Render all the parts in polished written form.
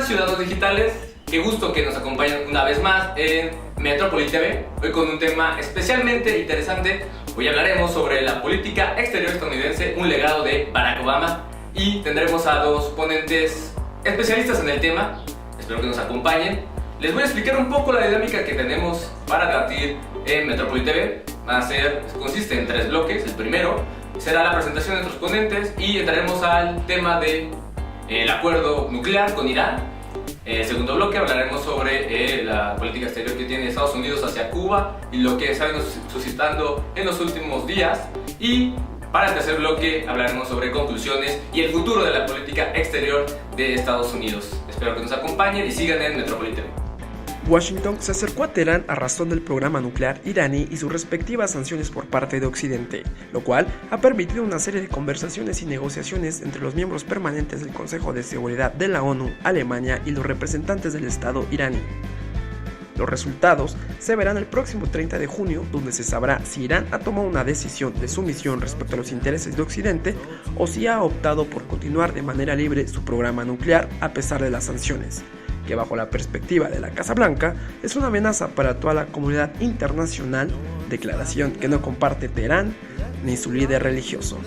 ciudadanos digitales? Qué gusto que nos acompañen una vez más en Metrópoli TV, hoy con un tema especialmente interesante. Hoy hablaremos sobre la política exterior estadounidense, un legado de Barack Obama, y tendremos a dos ponentes especialistas en el tema. Espero que nos acompañen. Les voy a explicar un poco la dinámica que tenemos para debatir en Metrópoli TV. Consiste en 3 bloques. El primero será la presentación de nuestros ponentes y entraremos al tema del acuerdo nuclear con Irán. El segundo bloque hablaremos sobre la política exterior que tiene Estados Unidos hacia Cuba y lo que está suscitando en los últimos días. Y para el tercer bloque hablaremos sobre conclusiones y el futuro de la política exterior de Estados Unidos. Espero que nos acompañen y sigan en Metrópoli TV. Washington se acercó a Teherán a razón del programa nuclear iraní y sus respectivas sanciones por parte de Occidente, lo cual ha permitido una serie de conversaciones y negociaciones entre los miembros permanentes del Consejo de Seguridad de la ONU, Alemania y los representantes del Estado iraní. Los resultados se verán el próximo 30 de junio, donde se sabrá si Irán ha tomado una decisión de sumisión respecto a los intereses de Occidente o si ha optado por continuar de manera libre su programa nuclear a pesar de las sanciones, que bajo la perspectiva de la Casa Blanca es una amenaza para toda la comunidad internacional, declaración que no comparte Teherán ni su líder religioso.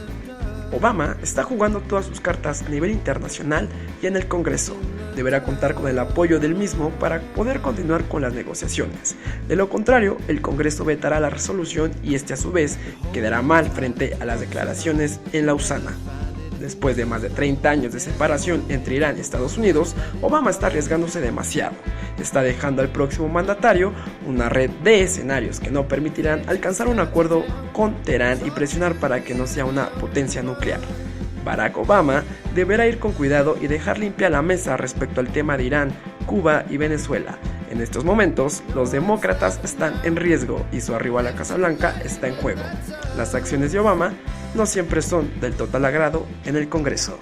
Obama está jugando todas sus cartas a nivel internacional y en el Congreso. Deberá contar con el apoyo del mismo para poder continuar con las negociaciones. De lo contrario, el Congreso vetará la resolución y este a su vez quedará mal frente a las declaraciones en Lausana. Después de más de 30 años de separación entre Irán y Estados Unidos, Obama está arriesgándose demasiado. Está dejando al próximo mandatario una red de escenarios que no permitirán alcanzar un acuerdo con Teherán y presionar para que no sea una potencia nuclear. Barack Obama deberá ir con cuidado y dejar limpia la mesa respecto al tema de Irán, Cuba y Venezuela. En estos momentos, los demócratas están en riesgo y su arribo a la Casa Blanca está en juego. Las acciones de Obama no siempre son del total agrado en el Congreso.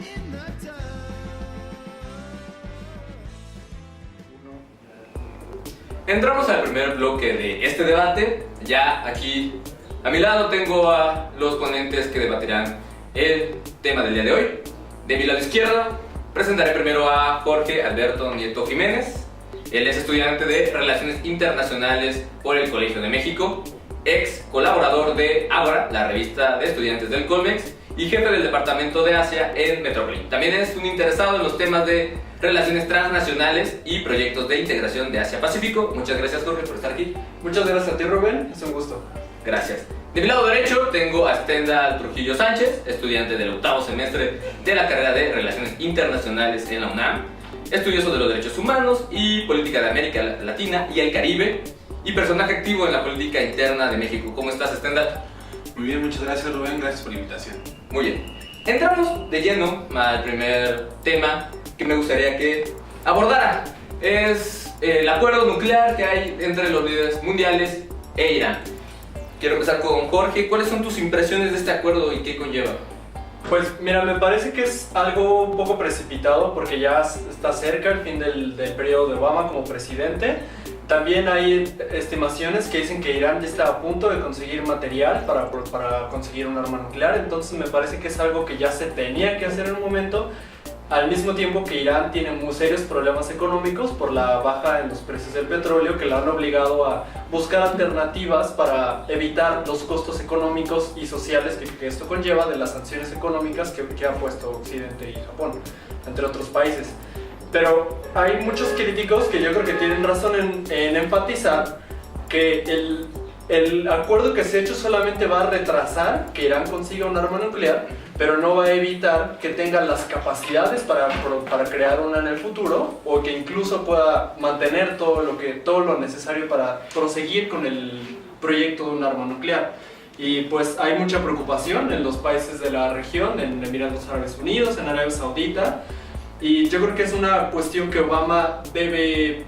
Entramos al primer bloque de este debate. Ya aquí a mi lado tengo a los ponentes que debatirán el tema del día de hoy. De mi lado izquierdo presentaré primero a Jorge Alberto Nieto Jiménez. Él es estudiante de Relaciones Internacionales por el Colegio de México, ex colaborador de Ágora, la revista de estudiantes del Colmex, y jefe del departamento de Asia en Metrópoli. También es un interesado en los temas de relaciones transnacionales y proyectos de integración de Asia-Pacífico. Muchas gracias, Jorge, por estar aquí. Muchas gracias a ti, Rubén, es un gusto. Gracias. De mi lado derecho tengo a Stendhal Trujillo Sánchez, estudiante del 8º semestre de la carrera de Relaciones Internacionales en la UNAM, estudioso de los derechos humanos y política de América Latina y el Caribe, y personaje activo en la política interna de México. ¿Cómo estás, Stendhal? Muy bien, muchas gracias, Rubén, gracias por la invitación. Muy bien. Entramos de lleno al primer tema que me gustaría que abordara. Es el acuerdo nuclear que hay entre los líderes mundiales e Irán. Quiero empezar con Jorge. ¿Cuáles son tus impresiones de este acuerdo y qué conlleva? Pues mira, me parece que es algo un poco precipitado porque ya está cerca el fin del periodo de Obama como presidente. También hay estimaciones que dicen que Irán ya está a punto de conseguir material para conseguir un arma nuclear, entonces me parece que es algo que ya se tenía que hacer en un momento, al mismo tiempo que Irán tiene muy serios problemas económicos por la baja en los precios del petróleo que la han obligado a buscar alternativas para evitar los costos económicos y sociales que esto conlleva de las sanciones económicas que ha puesto Occidente y Japón, entre otros países. Pero hay muchos críticos que yo creo que tienen razón en enfatizar que el acuerdo que se ha hecho solamente va a retrasar que Irán consiga un arma nuclear, pero no va a evitar que tenga las capacidades para crear una en el futuro, o que incluso pueda mantener todo lo necesario para proseguir con el proyecto de un arma nuclear. Y pues hay mucha preocupación en los países de la región, en Emiratos Árabes Unidos, en Arabia Saudita. Y yo creo que es una cuestión que Obama debe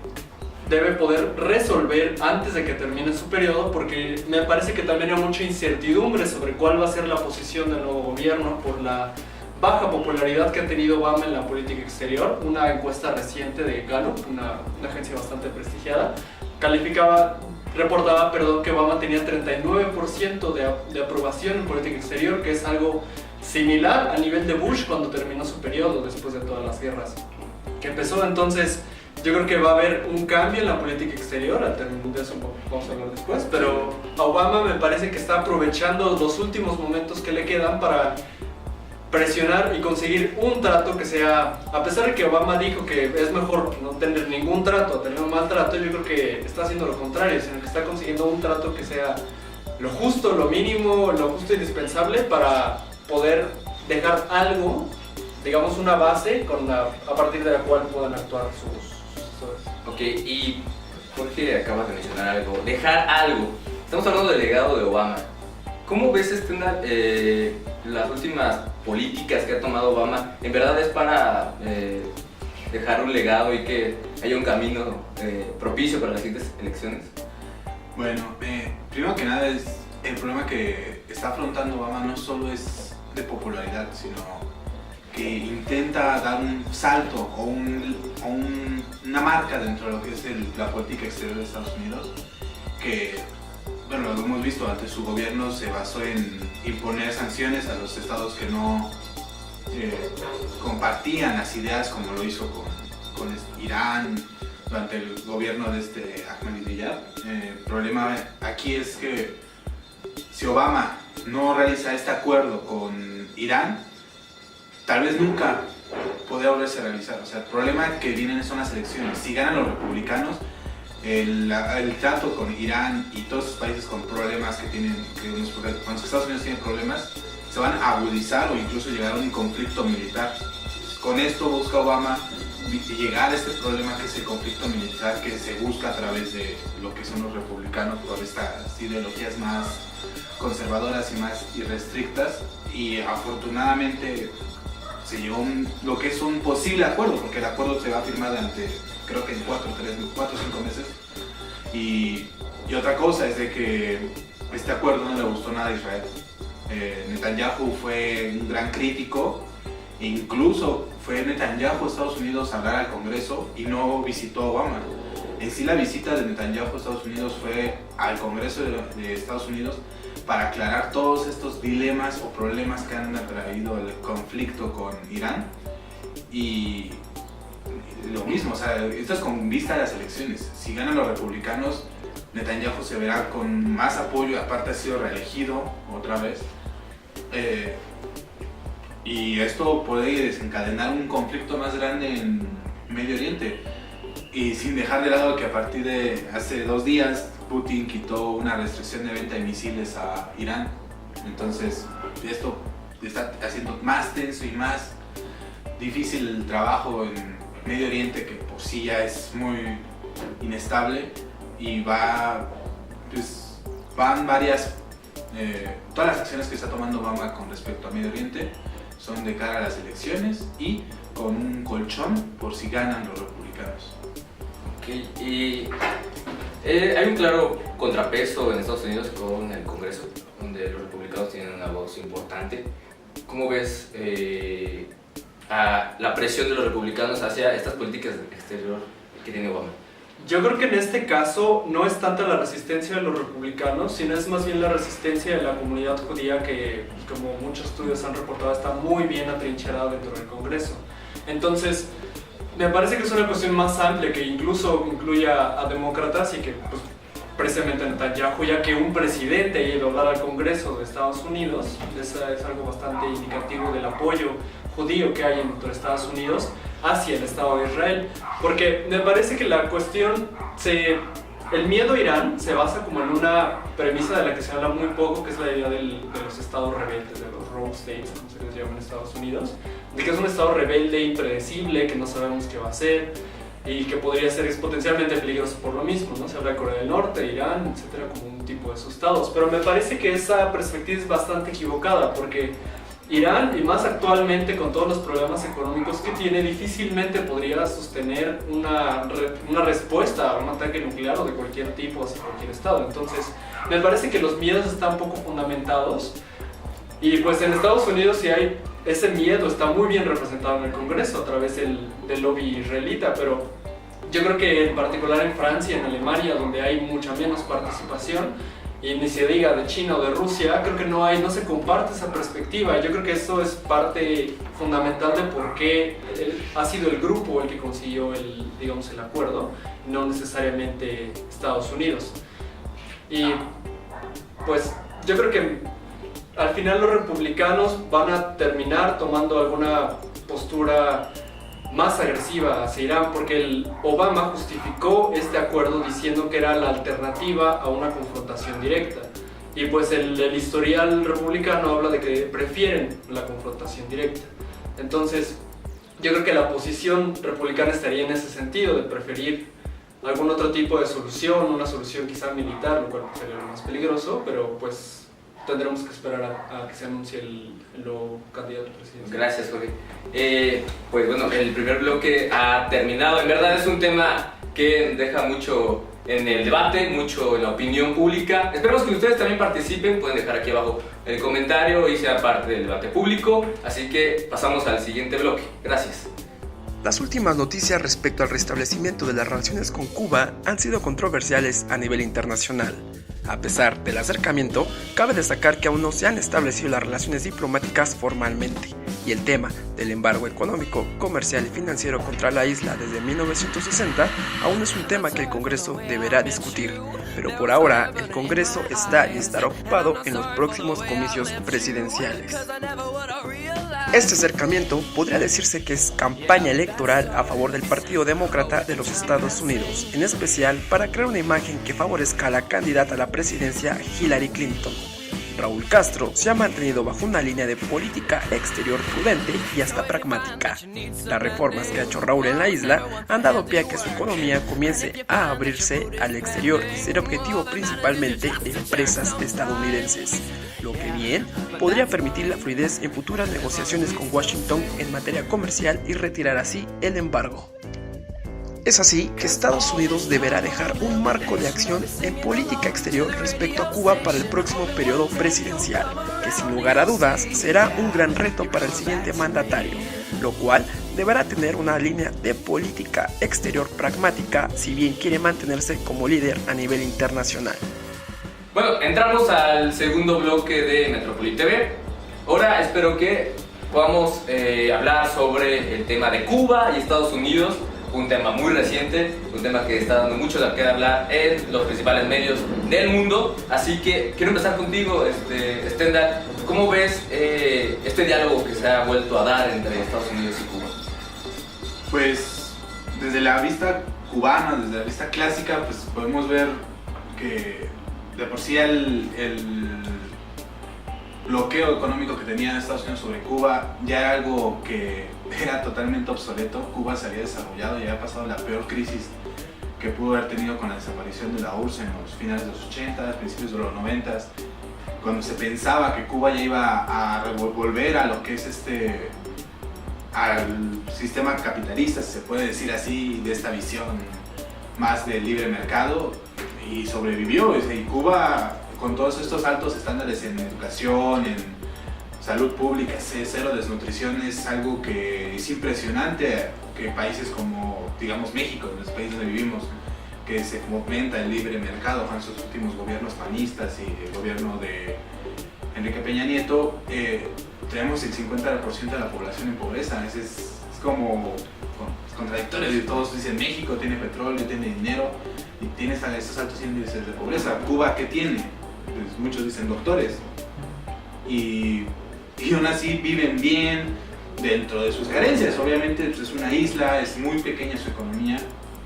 poder resolver antes de que termine su periodo, porque me parece que también hay mucha incertidumbre sobre cuál va a ser la posición del nuevo gobierno por la baja popularidad que ha tenido Obama en la política exterior. Una encuesta reciente de Gallup, una agencia bastante prestigiada, reportaba que Obama tenía 39% de aprobación en política exterior, que es algo similar a nivel de Bush cuando terminó su periodo después de todas las guerras. que empezó. Entonces yo creo que va a haber un cambio en la política exterior, al término de eso vamos a hablar después, pero Obama me parece que está aprovechando los últimos momentos que le quedan para presionar y conseguir un trato que sea, a pesar de que Obama dijo que es mejor no tener ningún trato a tener un mal trato, yo creo que está haciendo lo contrario, sino que está consiguiendo un trato que sea lo justo, lo mínimo, lo justo e indispensable para poder dejar algo, digamos una base a partir de la cual puedan actuar sus sucesores. Ok, y Jorge acabas de mencionar algo, dejar algo. Estamos hablando del legado de Obama. ¿Cómo ves las últimas políticas que ha tomado Obama? ¿En verdad es para dejar un legado y que haya un camino propicio para las siguientes elecciones? Bueno, primero que nada, el problema que está afrontando Obama no solo es de popularidad, sino que intenta dar un salto o una marca dentro de lo que es la política exterior de Estados Unidos, que, bueno, lo hemos visto, antes su gobierno se basó en imponer sanciones a los estados que no compartían las ideas, como lo hizo con Irán durante el gobierno de Ahmadinejad. El problema aquí es que si Obama no realiza este acuerdo con Irán, tal vez nunca podría volverse a realizar. O sea, el problema que vienen son las elecciones. Si ganan los republicanos, el trato con Irán y todos esos países con problemas con los Estados Unidos tienen problemas, se van a agudizar o incluso llegar a un conflicto militar. Con esto busca Obama llegar a este problema que es el conflicto militar que se busca a través de lo que son los republicanos por estas ideologías más conservadoras y más irrestrictas, y afortunadamente se llegó lo que es un posible acuerdo, porque el acuerdo se va a firmar durante, creo que en 4 o 5 meses. Y otra cosa es de que este acuerdo no le gustó nada a Israel. Netanyahu fue un gran crítico, e incluso fue Netanyahu a Estados Unidos a hablar al Congreso y no visitó a Obama. En sí, la visita de Netanyahu a Estados Unidos fue al Congreso de Estados Unidos para aclarar todos estos dilemas o problemas que han atraído el conflicto con Irán. Y lo mismo, o sea, esto es con vista a las elecciones. Si ganan los republicanos, Netanyahu se verá con más apoyo, aparte ha sido reelegido otra vez. Y esto puede desencadenar un conflicto más grande en Medio Oriente. Y sin dejar de lado que a partir de hace 2 días Putin quitó una restricción de venta de misiles a Irán. Entonces esto está haciendo más tenso y más difícil el trabajo en Medio Oriente, que por sí ya es muy inestable, y van varias, todas las acciones que está tomando Obama con respecto a Medio Oriente son de cara a las elecciones y con un colchón por si ganan los republicanos. Ok, y hay un claro contrapeso en Estados Unidos con el Congreso, donde los republicanos tienen una voz importante. ¿Cómo ves a la presión de los republicanos hacia estas políticas exterior que tiene Obama? Yo creo que en este caso no es tanta la resistencia de los republicanos, sino es más bien la resistencia de la comunidad judía que, como muchos estudios han reportado, está muy bien atrincherada dentro del Congreso. Entonces, me parece que es una cuestión más amplia que incluso incluye a demócratas, y que pues, precisamente Netanyahu, ya que un presidente haya ido a hablar al Congreso de Estados Unidos, es algo bastante indicativo del apoyo judío que hay dentro de Estados Unidos hacia el Estado de Israel, porque me parece que la cuestión, el miedo a Irán se basa como en una premisa de la que se habla muy poco, que es la idea de los estados rebeldes, de los rogue states, como se les llama en Estados Unidos, de que es un estado rebelde, impredecible, que no sabemos qué va a hacer y que podría ser potencialmente peligroso por lo mismo, ¿no? Se habla de Corea del Norte, Irán, etcétera, como un tipo de esos estados, pero me parece que esa perspectiva es bastante equivocada, porque Irán, y más actualmente con todos los problemas económicos que tiene, difícilmente podría sostener una respuesta a un ataque nuclear o de cualquier tipo hacia cualquier estado. Entonces, me parece que los miedos están poco fundamentados, y pues en Estados Unidos sí hay ese miedo, está muy bien representado en el Congreso a través del lobby israelita, pero yo creo que en particular en Francia, en Alemania, donde hay mucha menos participación, y ni se diga de China o de Rusia, creo que no se comparte esa perspectiva. Yo creo que eso es parte fundamental de por qué ha sido el grupo el que consiguió el acuerdo, no necesariamente Estados Unidos. Y pues yo creo que al final los republicanos van a terminar tomando alguna postura más agresiva hacia Irán, porque el Obama justificó este acuerdo diciendo que era la alternativa a una confrontación directa. Y pues el historial republicano habla de que prefieren la confrontación directa. Entonces, yo creo que la posición republicana estaría en ese sentido, de preferir algún otro tipo de solución, una solución quizá militar, lo cual sería lo más peligroso, pero pues tendremos que esperar a que se anuncie el nuevo candidato presidencial. Gracias, Jorge. Pues bueno, el primer bloque ha terminado. En verdad es un tema que deja mucho en el debate, mucho en la opinión pública. Esperemos que ustedes también participen, pueden dejar aquí abajo el comentario y sea parte del debate público. Así que pasamos al siguiente bloque. Gracias. Las últimas noticias respecto al restablecimiento de las relaciones con Cuba han sido controversiales a nivel internacional. A pesar del acercamiento, cabe destacar que aún no se han establecido las relaciones diplomáticas formalmente, y el tema del embargo económico, comercial y financiero contra la isla desde 1960 aún es un tema que el Congreso deberá discutir, pero por ahora el Congreso está y estará ocupado en los próximos comicios presidenciales. Este acercamiento podría decirse que es campaña electoral a favor del Partido Demócrata de los Estados Unidos, en especial para crear una imagen que favorezca a la candidata a la presidencia Hillary Clinton. Raúl Castro se ha mantenido bajo una línea de política exterior prudente y hasta pragmática. Las reformas que ha hecho Raúl en la isla han dado pie a que su economía comience a abrirse al exterior y ser objetivo principalmente de empresas estadounidenses, lo que bien podría permitir la fluidez en futuras negociaciones con Washington en materia comercial y retirar así el embargo. Es así que Estados Unidos deberá dejar un marco de acción en política exterior respecto a Cuba para el próximo periodo presidencial, que sin lugar a dudas será un gran reto para el siguiente mandatario, lo cual deberá tener una línea de política exterior pragmática si bien quiere mantenerse como líder a nivel internacional. Bueno, entramos al segundo bloque de Metrópoli TV. Ahora espero que podamos hablar sobre el tema de Cuba y Estados Unidos. Un tema muy reciente, un tema que está dando mucho de qué hablar en los principales medios del mundo. Así que quiero empezar contigo, Stendhal. ¿Cómo ves este diálogo que se ha vuelto a dar entre Estados Unidos y Cuba? Pues desde la vista cubana, desde la vista clásica, pues podemos ver que de por sí el bloqueo económico que tenía Estados Unidos sobre Cuba ya era algo que era totalmente obsoleto. Cuba se había desarrollado y había pasado la peor crisis que pudo haber tenido con la desaparición de la URSS en los finales de los 80, principios de los 90, cuando se pensaba que Cuba ya iba a volver a lo que es al sistema capitalista, si se puede decir así, de esta visión más de libre mercado, y sobrevivió. Y Cuba, con todos estos altos estándares en educación, en salud pública, cero desnutrición, es algo que es impresionante que países como, digamos, México, en los países donde vivimos, que se fomenta el libre mercado con esos últimos gobiernos panistas y el gobierno de Enrique Peña Nieto, tenemos el 50% de la población en pobreza. Es como contradictorio. Todos dicen México tiene petróleo, tiene dinero y tiene estos altos índices de pobreza. ¿Cuba qué tiene? Pues muchos dicen doctores. Y aún así viven bien dentro de sus carencias. Obviamente pues, es una isla, es muy pequeña su economía,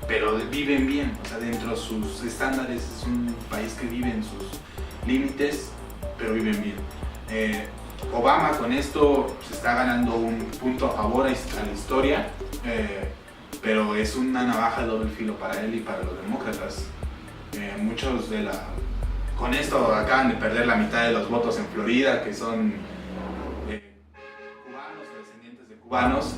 pero viven bien, o sea, dentro de sus estándares. Es un país que vive en sus límites, pero viven bien. Obama con esto se está ganando un punto a favor a la historia, pero es una navaja de doble filo para él y para los demócratas. Muchos con esto acaban de perder la mitad de los votos en Florida, que son cubanos o descendientes de cubanos.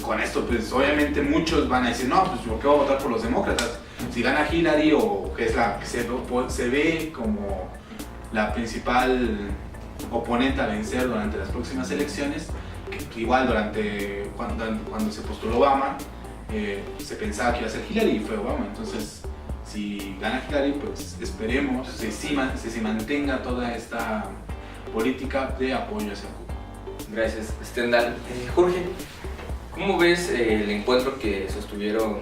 Con esto, pues obviamente muchos van a decir, no, pues ¿por qué voy a votar por los demócratas? Si gana Hillary, o que es la que se ve como la principal oponente a vencer durante las próximas elecciones, que igual cuando se postuló Obama, se pensaba que iba a ser Hillary y fue Obama. Entonces si gana Hillary, pues esperemos que se mantenga toda esta política de apoyo hacia Cuba. Gracias, Stendhal. Jorge, ¿cómo ves el encuentro que sostuvieron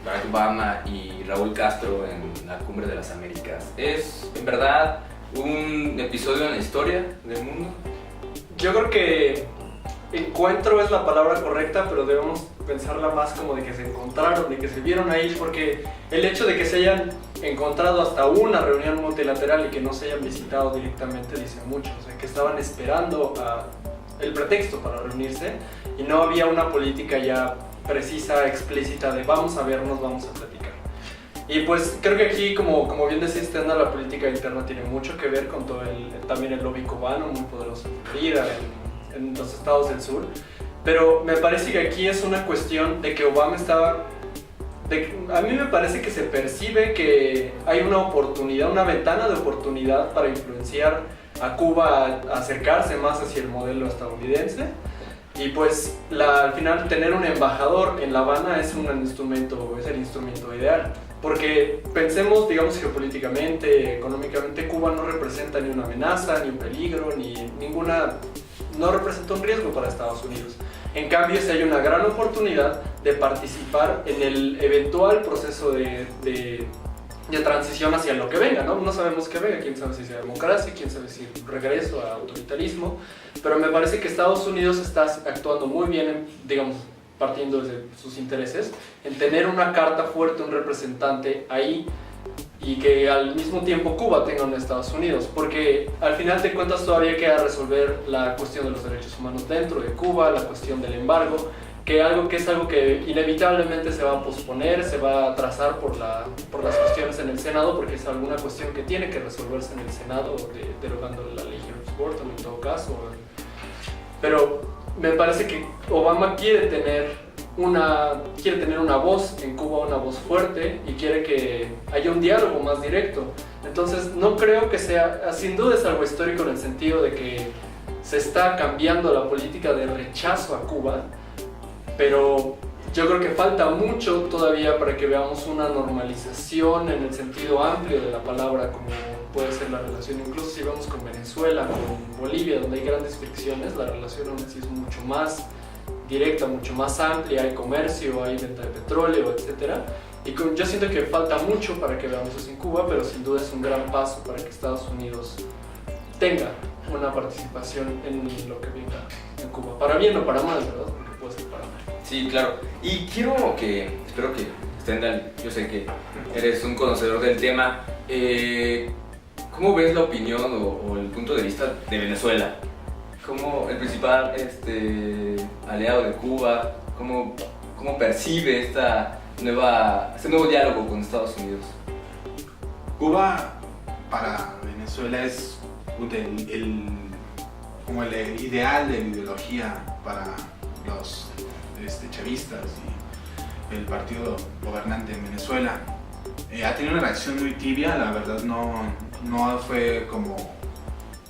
Barack Obama y Raúl Castro en la Cumbre de las Américas? ¿Es en verdad un episodio en la historia del mundo? Yo creo que encuentro es la palabra correcta, pero debemos pensarla más como de que se encontraron, de que se vieron ahí, porque el hecho de que se hayan encontrado hasta una reunión multilateral y que no se hayan visitado directamente dice mucho, o sea, que estaban esperando el pretexto para reunirse y no había una política ya precisa, explícita de vamos a vernos, vamos a platicar. Y pues creo que aquí, como bien decía Stendhal, la política interna tiene mucho que ver con todo también el lobby cubano, muy poderoso en Florida, en los estados del sur. Pero me parece que aquí es una cuestión de que Obama a mí me parece que se percibe que hay una oportunidad, una ventana de oportunidad para influenciar a Cuba a acercarse más hacia el modelo estadounidense. Y pues al final tener un embajador en La Habana es el instrumento ideal. Porque pensemos, digamos, geopolíticamente, económicamente, Cuba no representa ni una amenaza, ni un peligro, no representa un riesgo para Estados Unidos. En cambio, sí hay una gran oportunidad de participar en el eventual proceso de transición hacia lo que venga, ¿no? No sabemos qué venga, quién sabe si sea democracia, quién sabe si regreso a autoritarismo, pero me parece que Estados Unidos está actuando muy bien, digamos, partiendo de sus intereses, en tener una carta fuerte, un representante ahí, y que al mismo tiempo Cuba tenga un Estados Unidos, porque al final de cuentas todavía queda resolver la cuestión de los derechos humanos dentro de Cuba, la cuestión del embargo, que es algo que inevitablemente se va a posponer, se va a atrasar por las cuestiones en el Senado, porque es alguna cuestión que tiene que resolverse en el Senado, derogando la ley Helms-Burton en todo caso. Pero me parece que Obama quiere tener una voz en Cuba, una voz fuerte, y quiere que haya un diálogo más directo. Entonces no creo que sea, sin duda es algo histórico en el sentido de que se está cambiando la política de rechazo a Cuba, pero yo creo que falta mucho todavía para que veamos una normalización en el sentido amplio de la palabra, como puede ser la relación, incluso si vamos con Venezuela, con Bolivia, donde hay grandes fricciones, la relación aún así es mucho más directa, mucho más amplia, hay comercio, hay venta de petróleo, etc. Y yo siento que falta mucho para que veamos eso en Cuba, pero sin duda es un gran paso para que Estados Unidos tenga una participación en lo que venga en Cuba, para bien o para mal, ¿verdad? Porque puede ser para mal. Sí, claro. Y espero que Stendhal, yo sé que eres un conocedor del tema, ¿cómo ves la opinión o el punto de vista de Venezuela? ¿Cómo el principal aliado de Cuba, cómo percibe este nuevo diálogo con Estados Unidos? Cuba para Venezuela es como el ideal de la ideología para los chavistas y el partido gobernante en Venezuela. Ha tenido una reacción muy tibia, la verdad no fue como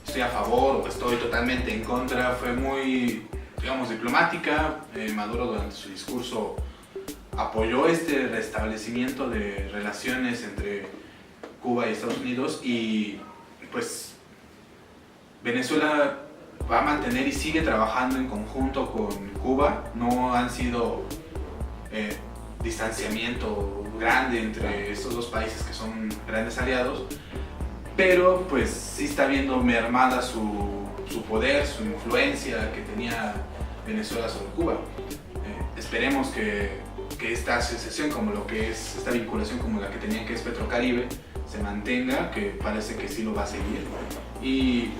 estoy a favor o estoy totalmente en contra, fue muy, digamos, diplomática. Maduro durante su discurso apoyó este restablecimiento de relaciones entre Cuba y Estados Unidos, y pues Venezuela va a mantener y sigue trabajando en conjunto con Cuba. No han sido distanciamiento grande entre estos dos países que son grandes aliados, pero pues sí está viendo mermada su poder, su influencia que tenía Venezuela sobre Cuba. Esperemos que esta asociación, como lo que es esta vinculación como la que tenía, que es Petrocaribe, se mantenga, que parece que sí lo va a seguir. Y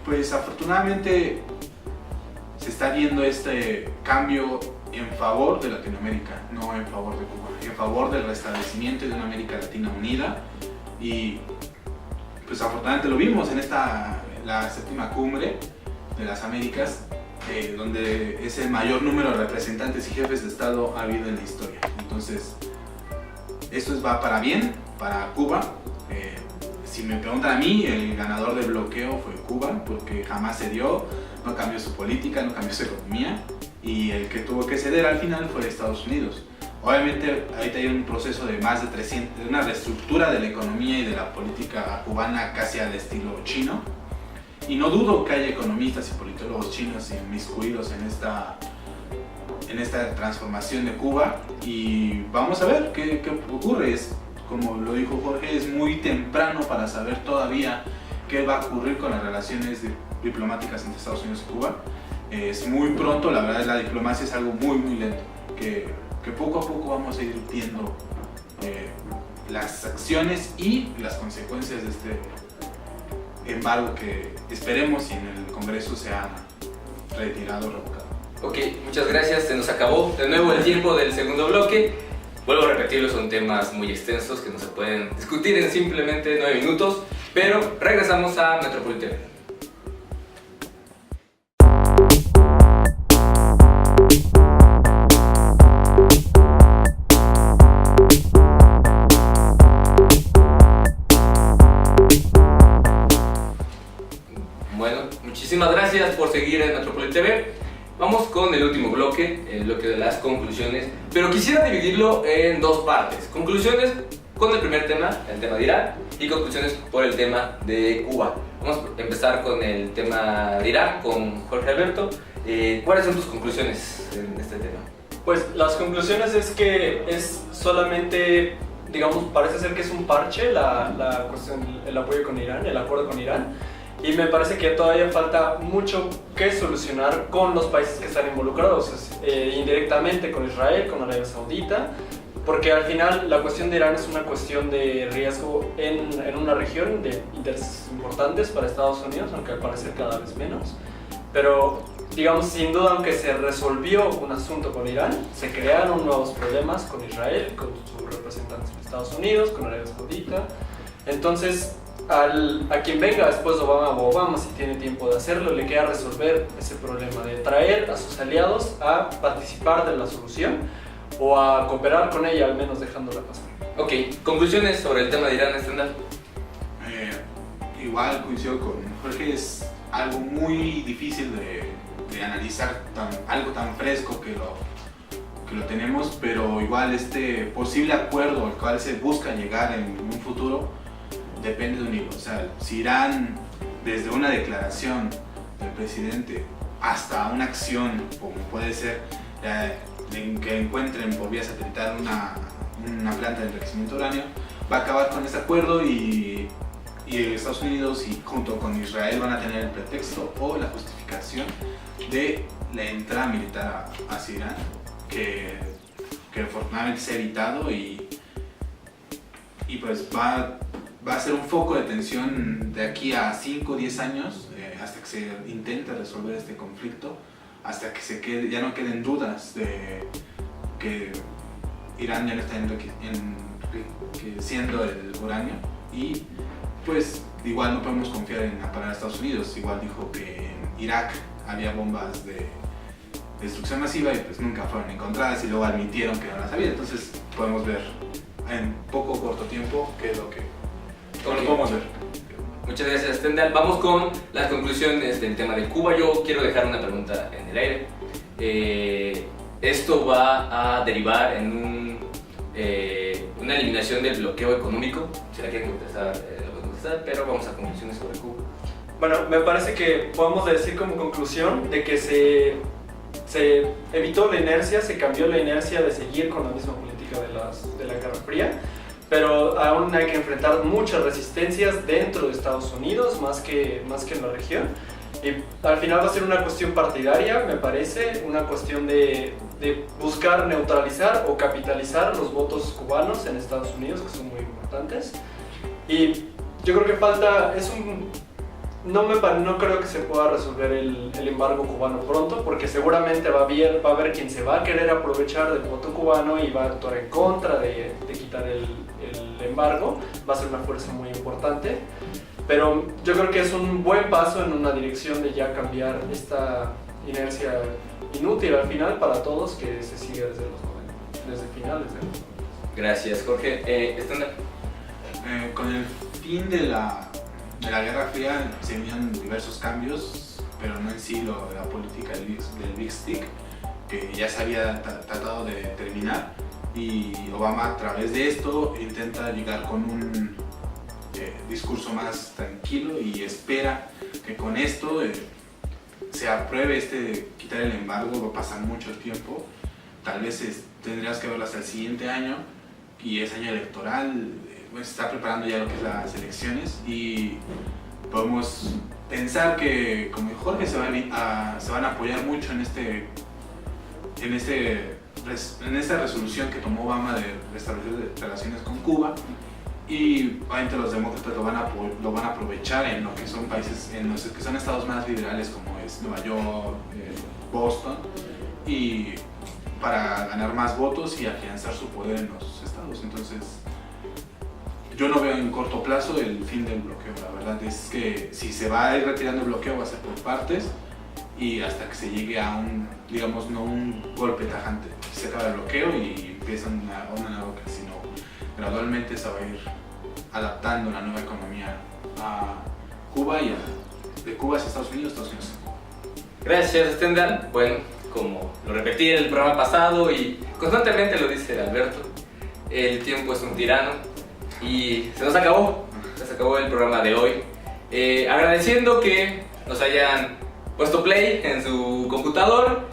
pues afortunadamente se está viendo este cambio en favor de Latinoamérica, no en favor de Cuba, en favor del restablecimiento de una América Latina unida. Y pues afortunadamente lo vimos en la séptima cumbre de las Américas, donde es el mayor número de representantes y jefes de Estado ha habido en la historia. Entonces esto va para bien, para Cuba. Si me preguntan a mí, el ganador del bloqueo fue Cuba, porque jamás cedió, no cambió su política, no cambió su economía, y el que tuvo que ceder al final fue Estados Unidos. Obviamente ahorita hay un proceso de más de 300, de una reestructura de la economía y de la política cubana casi al estilo chino. Y no dudo que haya economistas y politólogos chinos inmiscuidos en esta transformación de Cuba. Y vamos a ver qué ocurre. Como lo dijo Jorge, es muy temprano para saber todavía qué va a ocurrir con las relaciones diplomáticas entre Estados Unidos y Cuba. Es muy pronto, la verdad, la diplomacia es algo muy lento, que poco a poco vamos a ir viendo las acciones y las consecuencias de este embargo que esperemos y en el Congreso sea retirado o revocado. Ok, muchas gracias, se nos acabó de nuevo el tiempo del segundo bloque. Vuelvo a repetirlo, son temas muy extensos que no se pueden discutir en simplemente 9 minutos, pero regresamos a Metropolitano. Bueno, muchísimas gracias por seguir en Metropolitano TV. Vamos con el último bloque, el bloque de las conclusiones, pero quisiera dividirlo en dos partes. Conclusiones con el primer tema, el tema de Irán, y conclusiones por el tema de Cuba. Vamos a empezar con el tema de Irán, con Jorge Alberto. ¿Cuáles son tus conclusiones en este tema? Pues las conclusiones es que es solamente, digamos, parece ser que es un parche la cuestión, el apoyo con Irán, el acuerdo con Irán. Y me parece que todavía falta mucho que solucionar con los países que están involucrados, indirectamente con Israel, con Arabia Saudita, porque al final la cuestión de Irán es una cuestión de riesgo en una región de intereses importantes para Estados Unidos, aunque al parecer cada vez menos. Pero digamos, sin duda, aunque se resolvió un asunto con Irán, se crearon nuevos problemas con Israel, con sus representantes en Estados Unidos, con Arabia Saudita. Entonces, a quien venga después de Obama, si tiene tiempo de hacerlo, le queda resolver ese problema de traer a sus aliados a participar de la solución o a cooperar con ella, al menos dejándola pasar. Ok, conclusiones sobre el tema de Irán, Stendhal. Igual coincido con Jorge, es algo muy difícil de analizar, algo tan fresco que lo tenemos, pero igual este posible acuerdo al cual se busca llegar en un futuro depende de un hilo. O sea, si Irán, desde una declaración del presidente hasta una acción, como puede ser que encuentren por vía satelital una planta de enriquecimiento de uranio, va a acabar con este acuerdo y Estados Unidos y junto con Israel van a tener el pretexto o la justificación de la entrada militar hacia Irán, que afortunadamente se ha evitado y pues va a ser un foco de tensión de aquí a 5 o 10 años, hasta que se intente resolver este conflicto, hasta que ya no queden dudas de que Irán ya no está enriqueciendo el uranio. Y pues igual no podemos confiar en apagar a Estados Unidos. Igual dijo que en Irak había bombas de destrucción masiva y pues nunca fueron encontradas y luego admitieron que no las había. Entonces podemos ver en poco corto tiempo qué es lo que podemos ver. Muchas gracias, Stendhal. Vamos con las conclusiones del tema de Cuba. Yo quiero dejar una pregunta en el aire. Esto va a derivar en una eliminación del bloqueo económico. Si la quieren contestar, lo pueden contestar, pero vamos a conclusiones sobre Cuba. Bueno, me parece que podemos decir como conclusión de que se evitó la inercia, se cambió la inercia de seguir con la misma política de la Guerra Fría, pero aún hay que enfrentar muchas resistencias dentro de Estados Unidos, más que en la región. Y al final va a ser una cuestión partidaria, me parece, una cuestión de buscar neutralizar o capitalizar los votos cubanos en Estados Unidos, que son muy importantes. Y yo creo que falta, no creo que se pueda resolver el embargo cubano pronto, porque seguramente va a haber quien se va a querer aprovechar del voto cubano y va a actuar en contra de quitar el embargo. Va a ser una fuerza muy importante, pero yo creo que es un buen paso en una dirección de ya cambiar esta inercia inútil al final para todos que se sigue desde finales de los 90. Gracias, Jorge. Stendhal. Con el fin de la Guerra Fría se venían diversos cambios, pero no en sí la política del Big Stick, que ya se había tratado de terminar. y Obama a través de esto intenta llegar con un discurso más tranquilo y espera que con esto se apruebe quitar el embargo. Va a pasar mucho tiempo, tal vez tendrías que verlo hasta el siguiente año, y es año electoral, se está preparando ya lo que es las elecciones, y podemos pensar que, como dijo Jorge, se van a apoyar mucho en esta resolución que tomó Obama de restablecer relaciones con Cuba, y obviamente los demócratas lo van a aprovechar en lo que son países, en los que son estados más liberales, como es Nueva York, Boston, y para ganar más votos y afianzar su poder en los estados. Entonces yo no veo en corto plazo el fin del bloqueo. La verdad es que si se va a ir retirando el bloqueo va a ser por partes, y hasta que se llegue a digamos, no un golpe tajante. Se acaba el bloqueo y empieza una nueva, sino gradualmente se va a ir adaptando la nueva economía a Cuba y de Cuba hacia Estados Unidos, Estados Unidos. Gracias, Stendhal. Bueno, como lo repetí en el programa pasado y constantemente lo dice Alberto, el tiempo es un tirano y se nos acabó el programa de hoy. Agradeciendo que nos hayan puesto play en su computador,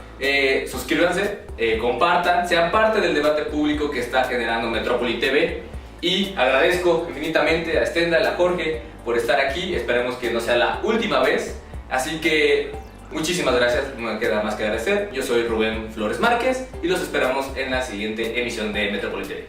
suscríbanse, compartan, sean parte del debate público que está generando Metrópoli TV, y agradezco infinitamente a Stendhal, a Jorge por estar aquí. Esperemos que no sea la última vez, así que muchísimas gracias, no me queda más que agradecer. Yo soy Rubén Flores Márquez y los esperamos en la siguiente emisión de Metrópoli TV.